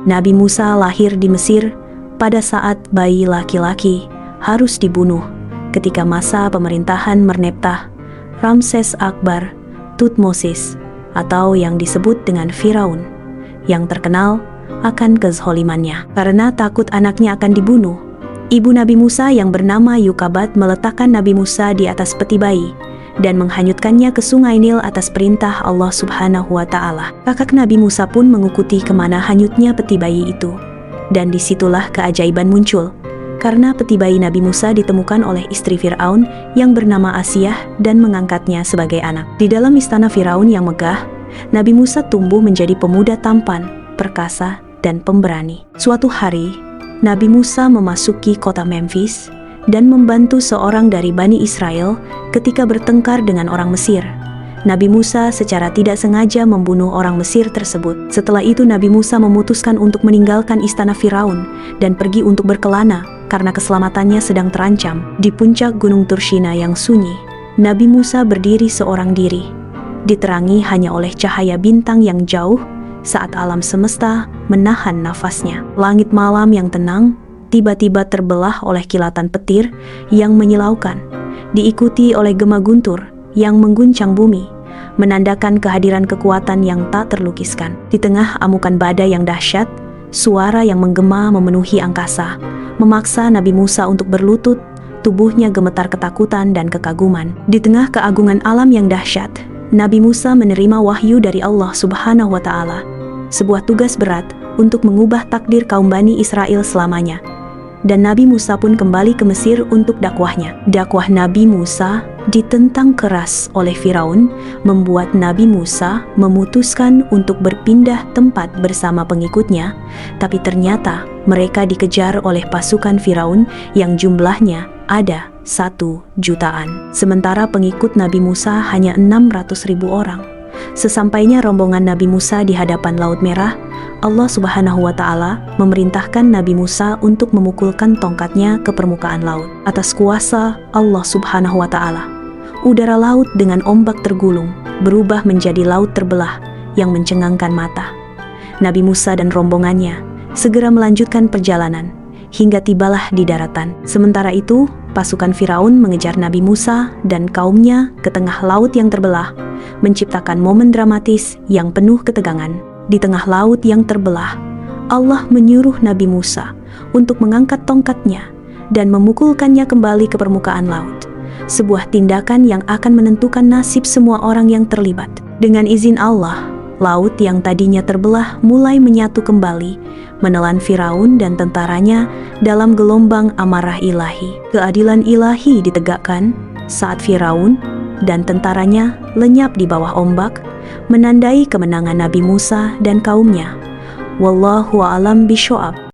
Nabi Musa lahir di Mesir pada saat bayi laki-laki harus dibunuh ketika masa pemerintahan Merneptah, Ramses Akbar, Tutmosis, atau yang disebut dengan Firaun, yang terkenal akan kezalimannya. Karena takut anaknya akan dibunuh, ibu Nabi Musa yang bernama Yukabat meletakkan Nabi Musa di atas peti bayi dan menghanyutkannya ke sungai Nil atas perintah Allah Subhanahu wa Ta'ala. Kakak Nabi Musa pun mengikuti kemana hanyutnya peti bayi itu, dan disitulah keajaiban muncul, karena peti bayi Nabi Musa ditemukan oleh istri Firaun yang bernama Asiyah dan mengangkatnya sebagai anak. Di dalam istana Firaun yang megah, Nabi Musa tumbuh menjadi pemuda tampan, perkasa, dan pemberani. Suatu hari, Nabi Musa memasuki kota Memphis dan membantu seorang dari Bani Israel ketika bertengkar dengan orang Mesir. Nabi Musa secara tidak sengaja membunuh orang Mesir tersebut. Setelah itu Nabi Musa memutuskan untuk meninggalkan istana Firaun dan pergi untuk berkelana karena keselamatannya sedang terancam. Di puncak Gunung Tursina yang sunyi, Nabi Musa berdiri seorang diri, diterangi hanya oleh cahaya bintang yang jauh saat alam semesta menahan nafasnya. Langit malam yang tenang tiba-tiba terbelah oleh kilatan petir yang menyilaukan, diikuti oleh gema guntur yang mengguncang bumi, menandakan kehadiran kekuatan yang tak terlukiskan. Di tengah amukan badai yang dahsyat, suara yang menggema memenuhi angkasa, memaksa Nabi Musa untuk berlutut. Tubuhnya gemetar ketakutan dan kekaguman. Di tengah keagungan alam yang dahsyat, Nabi Musa menerima wahyu dari Allah Subhanahu wa Ta'ala, sebuah tugas berat untuk mengubah takdir kaum Bani Israel selamanya. Dan Nabi Musa pun kembali ke Mesir untuk dakwahnya. Dakwah Nabi Musa ditentang keras oleh Firaun, membuat Nabi Musa memutuskan untuk berpindah tempat bersama pengikutnya, tapi ternyata mereka dikejar oleh pasukan Firaun yang jumlahnya ada 1 jutaan. Sementara pengikut Nabi Musa hanya 600.000 orang. Sesampainya rombongan Nabi Musa di hadapan Laut Merah, Allah Subhanahu wa Ta'ala memerintahkan Nabi Musa untuk memukulkan tongkatnya ke permukaan laut. Atas kuasa Allah Subhanahu wa Ta'ala, udara laut dengan ombak tergulung berubah menjadi laut terbelah yang mencengangkan mata. Nabi Musa dan rombongannya segera melanjutkan perjalanan hingga tibalah di daratan. Sementara itu, pasukan Firaun mengejar Nabi Musa dan kaumnya ke tengah laut yang terbelah, menciptakan momen dramatis yang penuh ketegangan. Di tengah laut yang terbelah, Allah menyuruh Nabi Musa untuk mengangkat tongkatnya dan memukulkannya kembali ke permukaan laut. Sebuah tindakan yang akan menentukan nasib semua orang yang terlibat. Dengan izin Allah, laut yang tadinya terbelah mulai menyatu kembali, menelan Firaun dan tentaranya dalam gelombang amarah ilahi. Keadilan ilahi ditegakkan saat Firaun dan tentaranya lenyap di bawah ombak, menandai kemenangan Nabi Musa dan kaumnya. Wallahu a'lam bishawab.